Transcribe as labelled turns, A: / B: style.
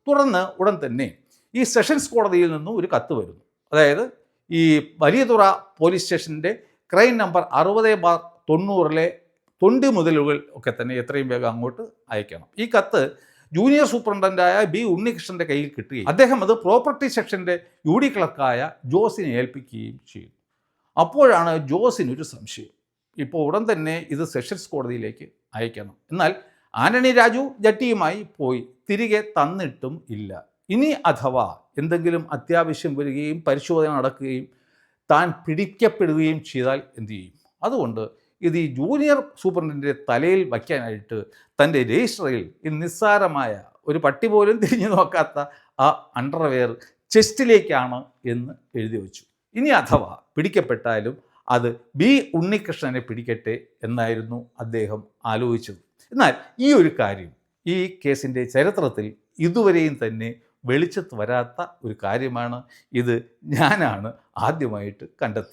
A: തുടർന്ന് ഉടൻ തന്നെ ഈ സെഷൻസ് കോടതിയിൽ നിന്നും ഒരു കത്ത് വരുന്നു. അതായത് ഈ വലിയതുറ പോലീസ് സ്റ്റേഷൻ്റെ ക്രൈം നമ്പർ 60/90 തൊണ്ടി മുതലുകൾ ഒക്കെ തന്നെ എത്രയും വേഗം അങ്ങോട്ട് അയക്കണം. ഈ കത്ത് ജൂനിയർ സൂപ്രണ്ടൻ്റായ ബി ഉണ്ണികൃഷ്ണൻ്റെ കയ്യിൽ കിട്ടുകയും അദ്ദേഹം അത് പ്രോപ്പർട്ടി സെക്ഷൻ്റെ യു ഡി ക്ലർക്കായ ജോസിനെ ഏൽപ്പിക്കുകയും ചെയ്തു. അപ്പോഴാണ് ജോസിനൊരു സംശയം. ഇപ്പോൾ ഉടൻ തന്നെ ഇത് സെഷൻസ് കോടതിയിലേക്ക് അയക്കണം. എന്നാൽ ആന്റണി രാജു ജഡ്ജിയുമായി പോയി തിരികെ തന്നിട്ടും ഇല്ല. ഇനി അഥവാ എന്തെങ്കിലും അത്യാവശ്യം വരികയും പരിശോധന നടക്കുകയും താൻ പിടിക്കപ്പെടുകയും ചെയ്താൽ എന്തു ചെയ്യും? അതുകൊണ്ട് ഇത് ഈ ജൂനിയർ സൂപ്രണ്ടിൻ്റെ തലയിൽ വയ്ക്കാനായിട്ട് തൻ്റെ രജിസ്റ്ററിൽ ഈ നിസ്സാരമായ ഒരു പട്ടി പോലും തിരിഞ്ഞു നോക്കാത്ത ആ അണ്ടർവെയർ ചെസ്റ്റിലേക്കാണ് എന്ന് എഴുതി വച്ചു. ഇനി അഥവാ പിടിക്കപ്പെട്ടാലും അത് ബി ഉണ്ണികൃഷ്ണനെ പിടിക്കട്ടെ എന്നായിരുന്നു അദ്ദേഹം ആലോചിച്ചത്. എന്നാൽ ഈ ഒരു കാര്യം ഈ കേസിൻ്റെ ചരിത്രത്തിൽ ഇതുവരെയും തന്നെ വെളിച്ചത്ത് വരാത്ത ഒരു കാര്യമാണ്. ഇത് ഞാനാണ് ആദ്യമായിട്ട് കണ്ടെത്തിയത്.